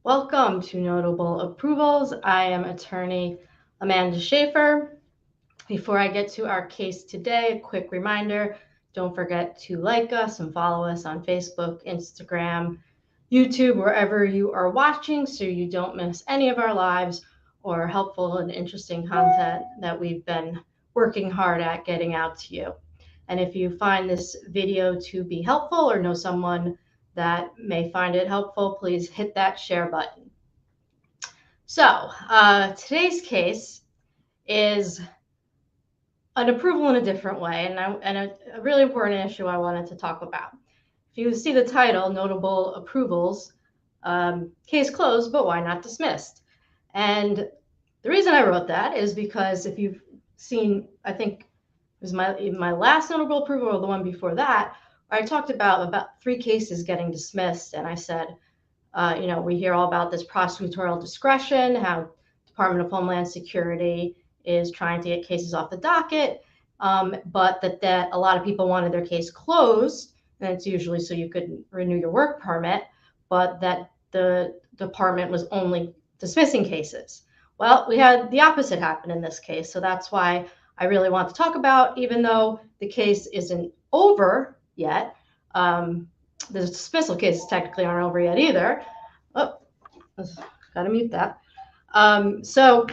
Welcome to Notable Approvals. I am attorney Amanda Shaffer. Before I get to our case today, a quick reminder, don't forget to like us and follow us on Facebook, Instagram, YouTube, wherever you are watching so you don't miss any of our lives or helpful and interesting content that we've been working hard at getting out to you. And if you find this video to be helpful or know someone that may find it helpful, please hit that share button. So today's case is an approval in a different way, and a really important issue I wanted to talk about. If you see the title, Notable Approvals, case closed, but why not dismissed? And the reason I wrote that is because if you've seen, I think it was my last notable approval or the one before that, where I talked about 3 cases getting dismissed, and I said, we hear all about this prosecutorial discretion, how Department of Homeland Security is trying to get cases off the docket, but that a lot of people wanted their case closed, and it's usually so you could renew your work permit, but that the department was only dismissing cases. Well, we had the opposite happen in this case, so that's why I really want to talk about, even though the case isn't over yet. The dismissal cases technically aren't over yet either. Oh, gotta mute that. So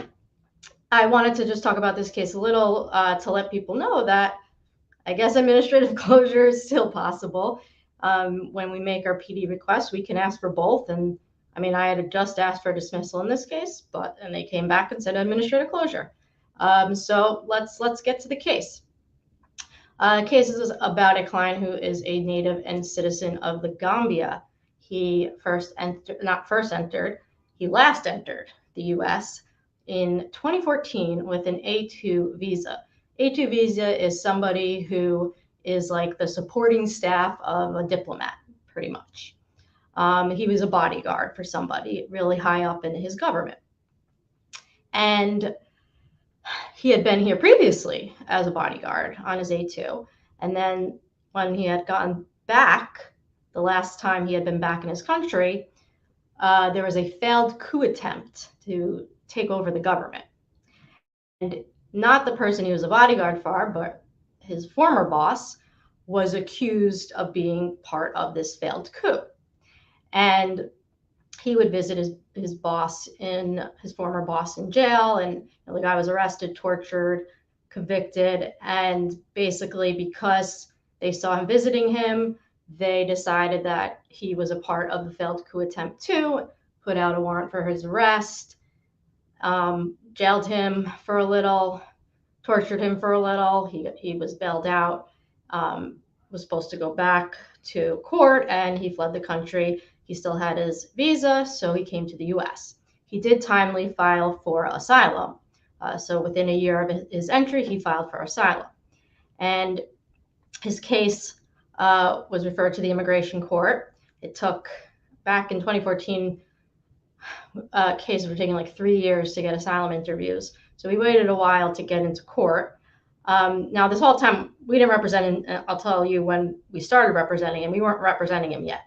I wanted to just talk about this case a little to let people know that I guess administrative closure is still possible. When we make our PD requests, we can ask for both. And I mean, I had just asked for dismissal in this case, and they came back and said administrative closure. So let's get to the case. The case is about a client who is a native and citizen of the Gambia. He last entered the U.S. in 2014 with an A2 visa. A2 visa is somebody who is like the supporting staff of a diplomat, pretty much. He was a bodyguard for somebody really high up in his government. And he had been here previously as a bodyguard on his A2. And then when he had gotten back, the last time he had been back in his country, there was a failed coup attempt to take over the government. And not the person he was a bodyguard for, but his former boss was accused of being part of this failed coup. And he would visit his former boss in jail, and the guy was arrested, tortured, convicted, and basically because they saw him visiting him, they decided that he was a part of the failed coup attempt too, put out a warrant for his arrest, jailed him for a little, tortured him for a little. He was bailed out, was supposed to go back to court, and he fled the country. He still had his visa, so he came to the U.S. He did timely file for asylum. So within a year of his entry, he filed for asylum. And his case was referred to the immigration court. It took, back in 2014, cases were taking like 3 years to get asylum interviews. So we waited a while to get into court. Now, this whole time, we didn't represent him. I'll tell you when we started representing him, we weren't representing him yet.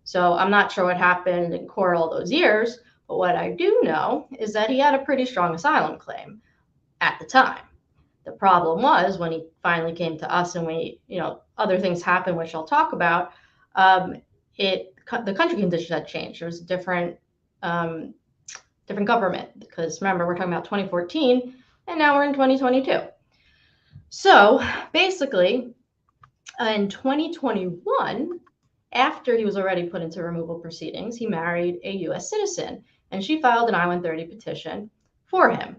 So I'm not sure what happened in court all those years, but what I do know is that he had a pretty strong asylum claim at the time. The problem was when he finally came to us and other things happened, which I'll talk about, the country conditions had changed. There was a different government, because remember, we're talking about 2014 and now we're in 2022. So basically in 2021, after he was already put into removal proceedings, he married a U.S. citizen, and she filed an I-130 petition for him.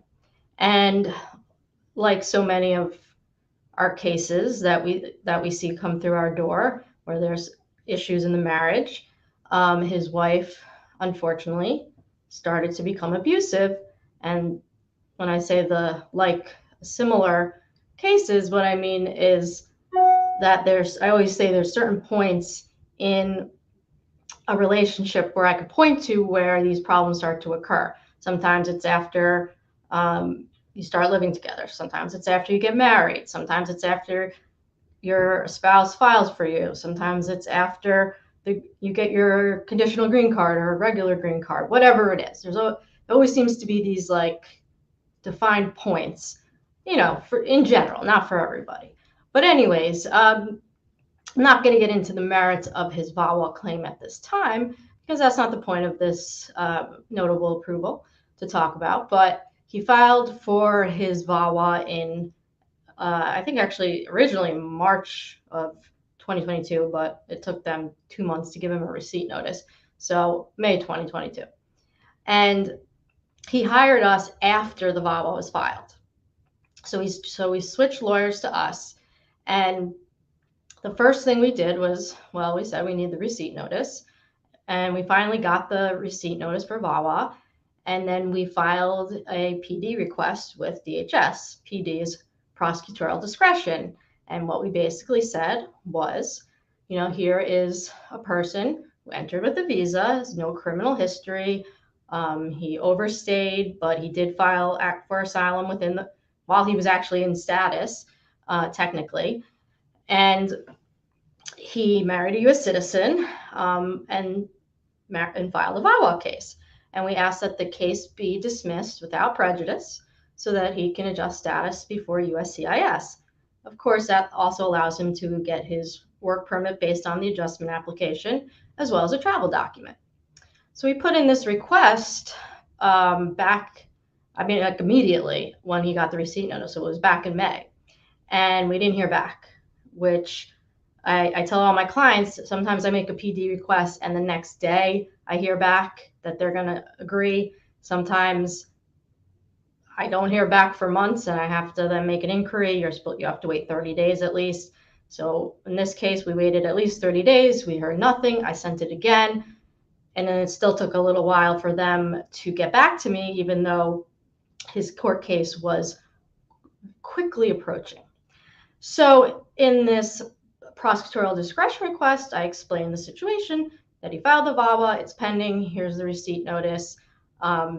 And like so many of our cases that we see come through our door, where there's issues in the marriage, his wife, unfortunately, started to become abusive. And when I say similar cases, what I mean is that I always say there's certain points in a relationship where I could point to where these problems start to occur. Sometimes it's after you start living together. Sometimes it's after you get married. Sometimes it's after your spouse files for you. Sometimes it's after you get your conditional green card or a regular green card, whatever it is. There always seems to be these like defined points, for in general, not for everybody. But anyways, I'm not going to get into the merits of his VAWA claim at this time, because that's not the point of this notable approval to talk about. But he filed for his VAWA in, I think actually originally March of 2022, but it took them 2 months to give him a receipt notice. So May 2022. And he hired us after the VAWA was filed. So we switched lawyers to us. And the first thing we did was, well, we said we need the receipt notice. And we finally got the receipt notice for VAWA. And then we filed a PD request with DHS. PD is prosecutorial discretion. And what we basically said was, here is a person who entered with a visa, has no criminal history. He overstayed, but he did file for asylum while he was actually in status, technically. And he married a U.S. citizen and filed a VAWA case. And we asked that the case be dismissed without prejudice so that he can adjust status before USCIS. Of course, that also allows him to get his work permit based on the adjustment application, as well as a travel document. So we put in this request immediately when he got the receipt notice. So it was back in May. And we didn't hear back, which I tell all my clients, sometimes I make a PD request and the next day I hear back that they're going to agree. Sometimes I don't hear back for months and I have to then make an inquiry. You have to wait 30 days at least. So in this case, we waited at least 30 days. We heard nothing. I sent it again. And then it still took a little while for them to get back to me, even though his court case was quickly approaching. So in this prosecutorial discretion request, I explained the situation, that he filed the VAWA, it's pending, here's the receipt notice,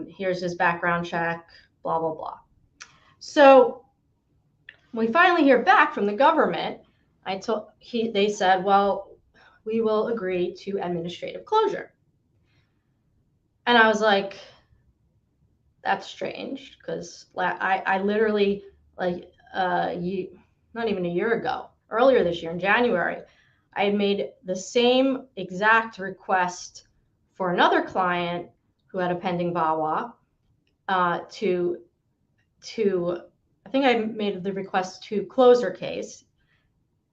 here's his background check, blah, blah, blah. So when we finally hear back from the government, they said, well, we will agree to administrative closure. And I was like, that's strange, because I literally, not even a year ago, earlier this year in January, I had made the same exact request for another client who had a pending VAWA I think I made the request to close her case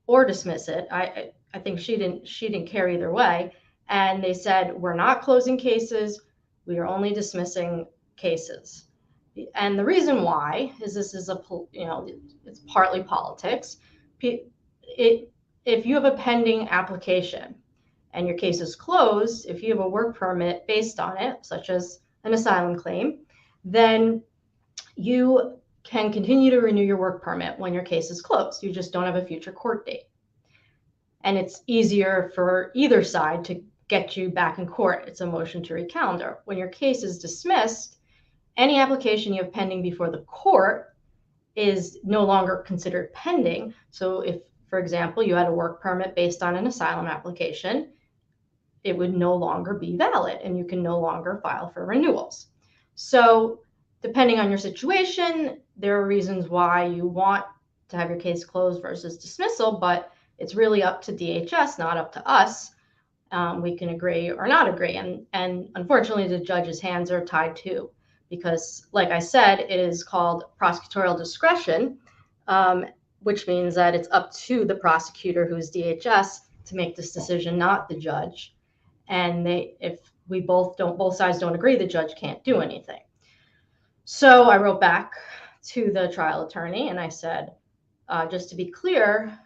or dismiss it. I think she didn't care either way. And they said, we're not closing cases. We are only dismissing cases. And the reason why is this is it's partly politics. If you have a pending application and your case is closed, if you have a work permit based on it, such as an asylum claim, then you can continue to renew your work permit when your case is closed. You just don't have a future court date. And it's easier for either side to get you back in court. It's a motion to recalendar. When your case is dismissed, any application you have pending before the court is no longer considered pending. So if, for example, you had a work permit based on an asylum application, it would no longer be valid and you can no longer file for renewals. So depending on your situation, there are reasons why you want to have your case closed versus dismissal, but it's really up to DHS, not up to us. We can agree or not agree. And unfortunately, the judge's hands are tied too, because like I said, it is called prosecutorial discretion, which means that it's up to the prosecutor, who's DHS, to make this decision, not the judge. And if both sides don't agree, the judge can't do anything. So I wrote back to the trial attorney and I said, just to be clear,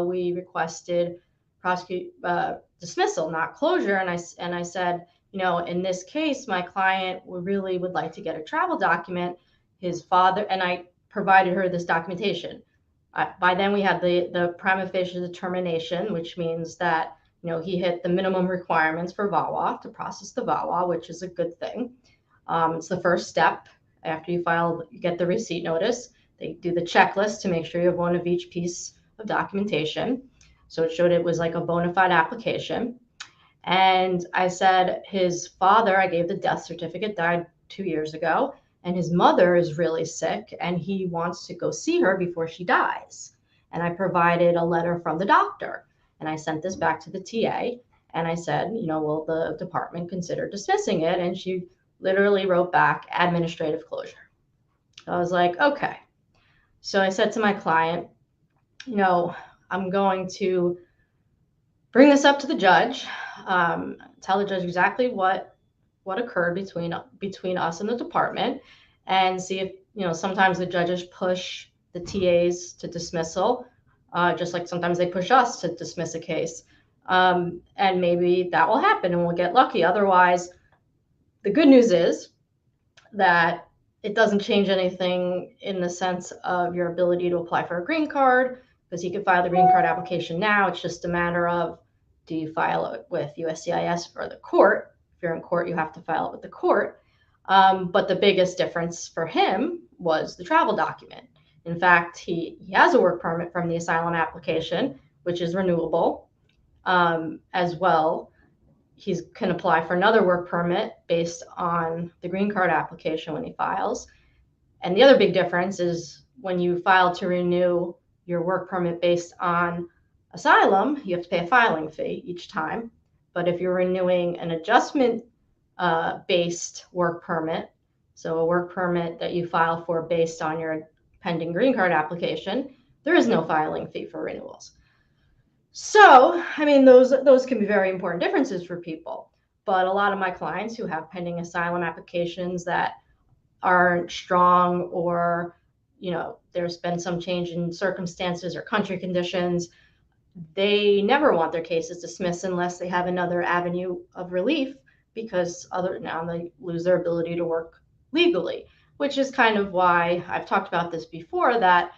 we requested dismissal, not closure. And I said, in this case, my client really would like to get a travel document. His father, and I provided her this documentation. By then we had the prima facie determination, which means that he hit the minimum requirements for VAWA, to process the VAWA, which is a good thing. It's the first step. After you get the receipt notice, they do the checklist to make sure you have one of each piece of documentation. So it showed it was like a bona fide application. And I said, his father, I gave the death certificate, died 2 years ago, and his mother is really sick and he wants to go see her before she dies. And I provided a letter from the doctor, and I sent this back to the TA, and I said, will the department consider dismissing it? And she literally wrote back, administrative closure. I was like, okay. So I said to my client, I'm going to bring this up to the judge, tell the judge exactly what occurred between us and the department, and see if, sometimes the judges push the TAs to dismissal, just like sometimes they push us to dismiss a case. And maybe that will happen and we'll get lucky. Otherwise, the good news is that it doesn't change anything in the sense of your ability to apply for a green card, because you can file the green card application now. It's just a matter of, do you file it with USCIS or the court? If you're in court, you have to file it with the court. But the biggest difference for him was the travel document. In fact, he has a work permit from the asylum application, which is renewable, as well. He can apply for another work permit based on the green card application when he files. And the other big difference is when you file to renew your work permit based on asylum, you have to pay a filing fee each time. But if you're renewing an adjustment based work permit, so a work permit that you file for based on your pending green card application, there is no filing fee for renewals. So, those can be very important differences for people. But a lot of my clients who have pending asylum applications that aren't strong, or, there's been some change in circumstances or country conditions, they never want their cases dismissed unless they have another avenue of relief, because now they lose their ability to work legally, which is kind of why I've talked about this before, that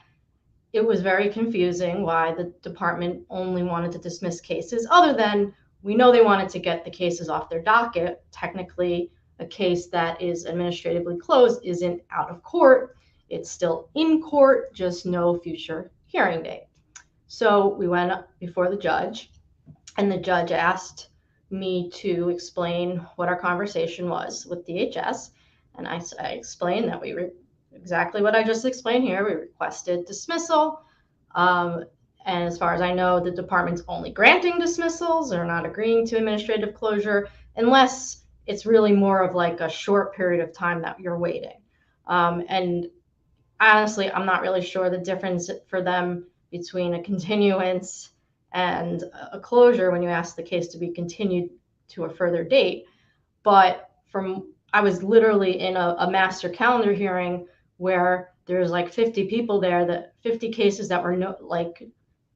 it was very confusing why the department only wanted to dismiss cases, other than we know they wanted to get the cases off their docket. Technically, a case that is administratively closed isn't out of court. It's still in court, just no future hearing date. So we went up before the judge, and the judge asked me to explain what our conversation was with DHS. And I explained that we were exactly what I just explained here. We requested dismissal. And as far as I know, the department's only granting dismissals. They're not agreeing to administrative closure unless it's really more of like a short period of time that you're waiting. And honestly, I'm not really sure the difference for them between a continuance and a closure when you ask the case to be continued to a further date. But I was literally in a master calendar hearing where there's like 50 people there, 50 cases that were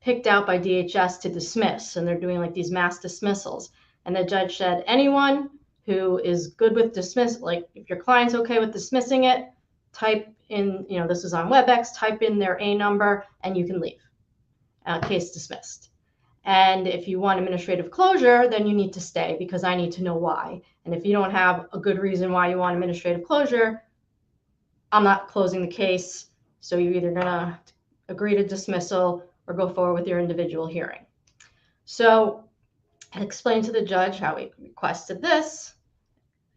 picked out by DHS to dismiss, and they're doing like these mass dismissals. And the judge said, anyone who is good with dismiss, like if your client's okay with dismissing it, type in, this is on WebEx, type in their A number and you can leave. Case dismissed. And if you want administrative closure, then you need to stay, because I need to know why. And if you don't have a good reason why you want administrative closure, I'm not closing the case. So you're either going to agree to dismissal or go forward with your individual hearing. So I explained to the judge how we requested this,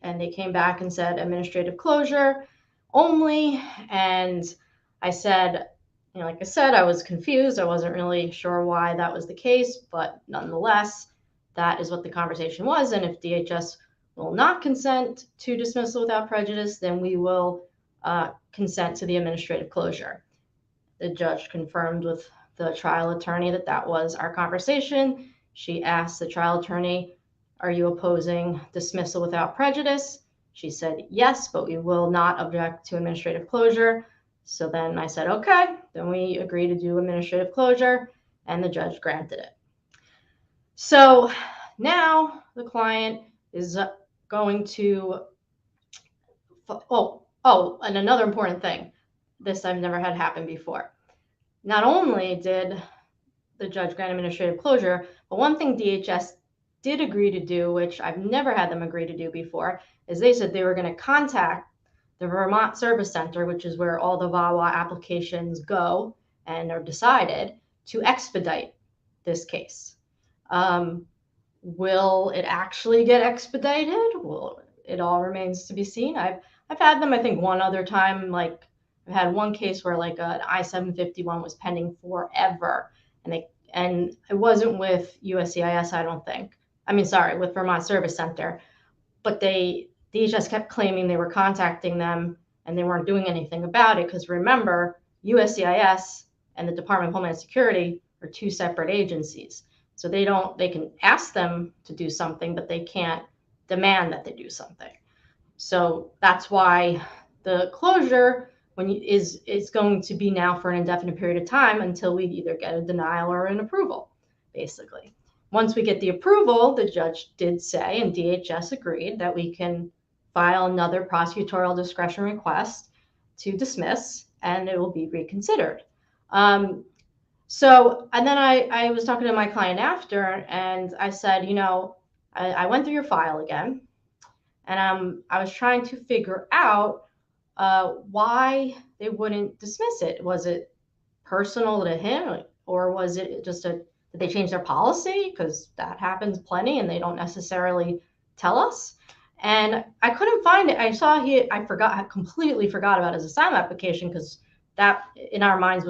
and they came back and said administrative closure only. And I said, like I said, I was confused. I wasn't really sure why that was the case, but nonetheless, that is what the conversation was. And if DHS will not consent to dismissal without prejudice, then we will consent to the administrative closure. The judge confirmed with the trial attorney that was our conversation. She asked the trial attorney, are you opposing dismissal without prejudice? She said, yes, but we will not object to administrative closure. So then I said, okay, then we agree to do administrative closure, and the judge granted it. So now the client is going to, and another important thing, this I've never had happen before. Not only did the judge grant administrative closure, but one thing DHS did agree to do, which I've never had them agree to do before, is they said they were going to contact the Vermont Service Center, which is where all the VAWA applications go and are decided, to expedite this case. Will it actually get expedited? Well, it all remains to be seen. I've had them, I think, one other time. Like, I've had one case where like an I-751 was pending forever, and it wasn't with USCIS, I don't think. I mean, sorry, with Vermont Service Center, but DHS kept claiming they were contacting them and they weren't doing anything about it, because remember, USCIS and the Department of Homeland Security are two separate agencies. So they can ask them to do something, but they can't demand that they do something. So that's why the closure is going to be now for an indefinite period of time until we either get a denial or an approval, basically. Once we get the approval, the judge did say, and DHS agreed, that we can file another prosecutorial discretion request to dismiss, and it will be reconsidered. And then I was talking to my client after, and I said, I went through your file again, and I was trying to figure out why they wouldn't dismiss it. Was it personal to him, or was it just did they change their policy? Because that happens plenty, and they don't necessarily tell us. And I couldn't find it. I completely forgot about his asylum application, because that in our minds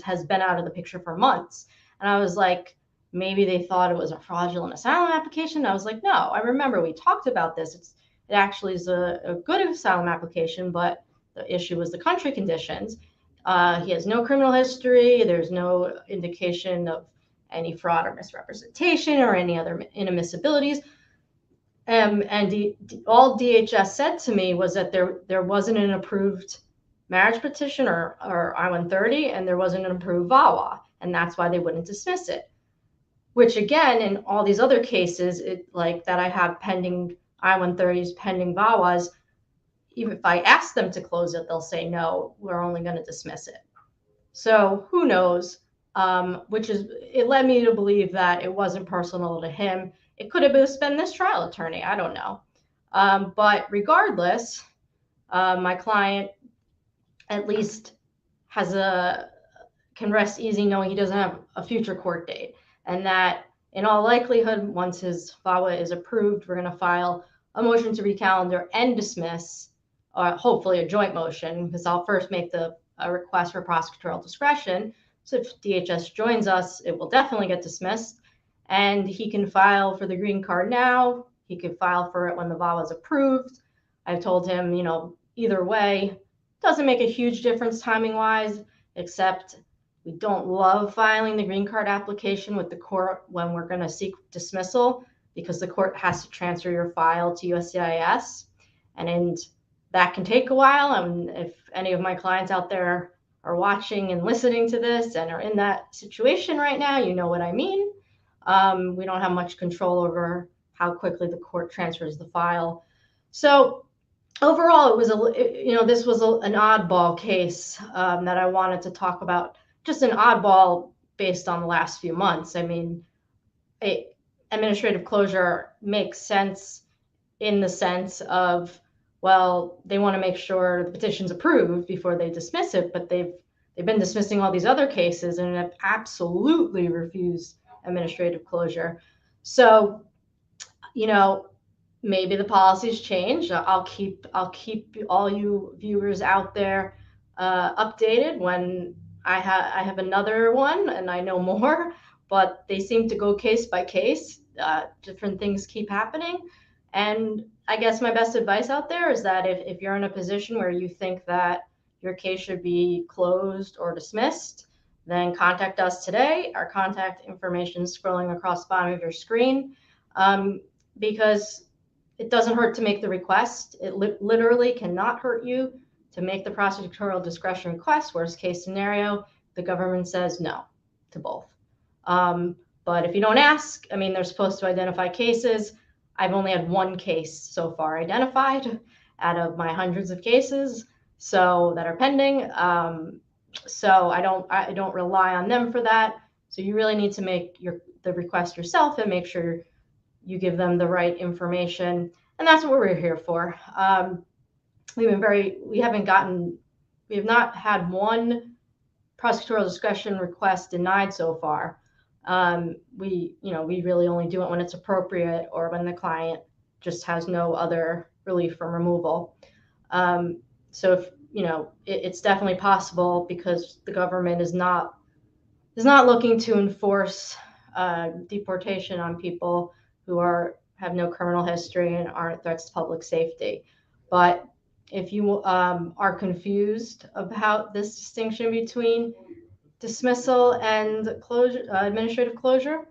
has been out of the picture for months. And I was like, maybe they thought it was a fraudulent asylum application. I was like, no, I remember we talked about this. It actually is a good asylum application, but the issue was the country conditions. He has no criminal history. There's no indication of any fraud or misrepresentation or any other inadmissibilities. And all DHS said to me was that there wasn't an approved marriage petition or I-130, and there wasn't an approved VAWA, and that's why they wouldn't dismiss it. Which again, in all these other cases, like that I have pending I-130s, pending VAWAs, even if I ask them to close it, they'll say, no, we're only going to dismiss it. So who knows? It led me to believe that it wasn't personal to him. It could have been this trial attorney. I don't know. But regardless, my client at least can rest easy knowing he doesn't have a future court date, and that in all likelihood, once his VAWA is approved, we're going to file a motion to recalendar and dismiss, hopefully a joint motion, because I'll first make a request for prosecutorial discretion. So if DHS joins us, it will definitely get dismissed, and he can file for the green card now. He could file for it when the VAWA is approved. I've told him, either way, doesn't make a huge difference timing-wise, except we don't love filing the green card application with the court when we're going to seek dismissal, because the court has to transfer your file to USCIS, and that can take a while. And if any of my clients out there are watching and listening to this and are in that situation right now, you know what I mean. We don't have much control over how quickly the court transfers the file. So overall, this was an oddball case that I wanted to talk about. Just an oddball based on the last few months. I mean, administrative closure makes sense in the sense of, well, they want to make sure the petition's approved before they dismiss it, but they've been dismissing all these other cases and have absolutely refused administrative closure. So, maybe the policies change. I'll keep all you viewers out there updated when I have another one and I know more. But they seem to go case by case. Different things keep happening, and I guess my best advice out there is that if you're in a position where you think that your case should be closed or dismissed, then contact us today. Our contact information is scrolling across the bottom of your screen, because it doesn't hurt to make the request. It literally cannot hurt you to make the prosecutorial discretion request. Worst case scenario, the government says no to both. But if you don't ask, they're supposed to identify cases. I've only had one case so far identified out of my hundreds of cases that are pending. So I don't rely on them for that. So you really need to make the request yourself and make sure you give them the right information. And that's what we're here for. We have not had one prosecutorial discretion request denied so far. We really only do it when it's appropriate or when the client just has no other relief from removal. So if, it's definitely possible, because the government is not looking to enforce deportation on people who have no criminal history and aren't threats to public safety. But if you are confused about this distinction between dismissal and closure, administrative closure,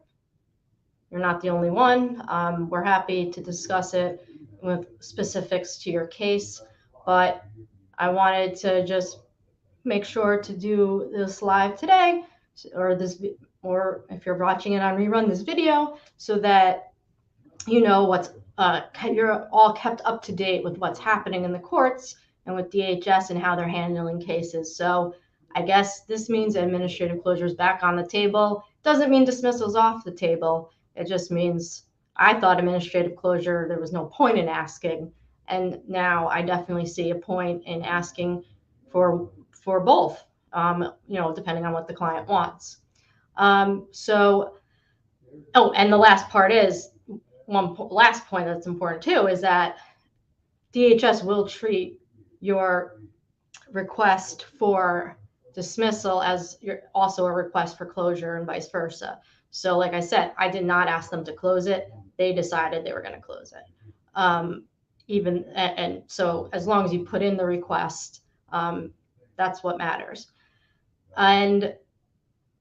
you're not the only one. We're happy to discuss it with specifics to your case, but I wanted to just make sure to do this live today, or if you're watching it on rerun, this video, so that what's you're all kept up to date with what's happening in the courts and with DHS and how they're handling cases. So I guess this means administrative closure is back on the table. Doesn't mean dismissal's off the table. It just means I thought administrative closure, there was no point in asking. And now I definitely see a point in asking for both, depending on what the client wants. And the last part is, last point that's important too, is that DHS will treat your request for dismissal as also a request for closure, and vice versa. So like I said, I did not ask them to close it. They decided they were going to close it. So as long as you put in the request, that's what matters. And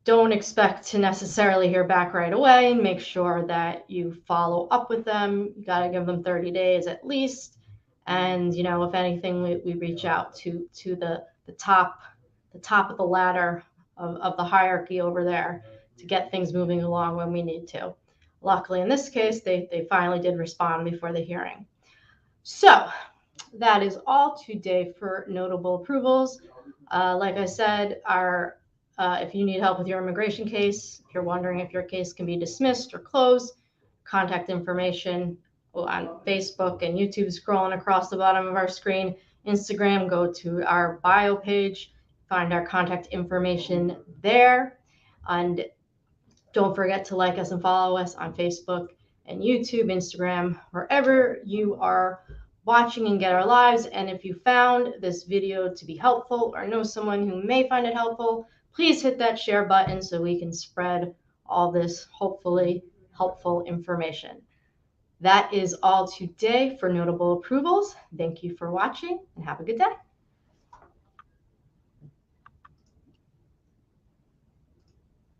don't expect to necessarily hear back right away. Make sure that you follow up with them. You got to give them 30 days at least. And, if anything, we reach out to the top of the ladder of the hierarchy over there to get things moving along when we need to. Luckily, in this case, they finally did respond before the hearing. So that is all today for notable approvals. Like I said, if you need help with your immigration case, if you're wondering if your case can be dismissed or closed, contact information on Facebook and YouTube scrolling across the bottom of our screen. Instagram, go to our bio page, find our contact information there. And don't forget to like us and follow us on Facebook and YouTube, Instagram, wherever you are watching and get our lives. And if you found this video to be helpful or know someone who may find it helpful, please hit that share button so we can spread all this hopefully helpful information. That is all today for notable approvals. Thank you for watching and have a good day.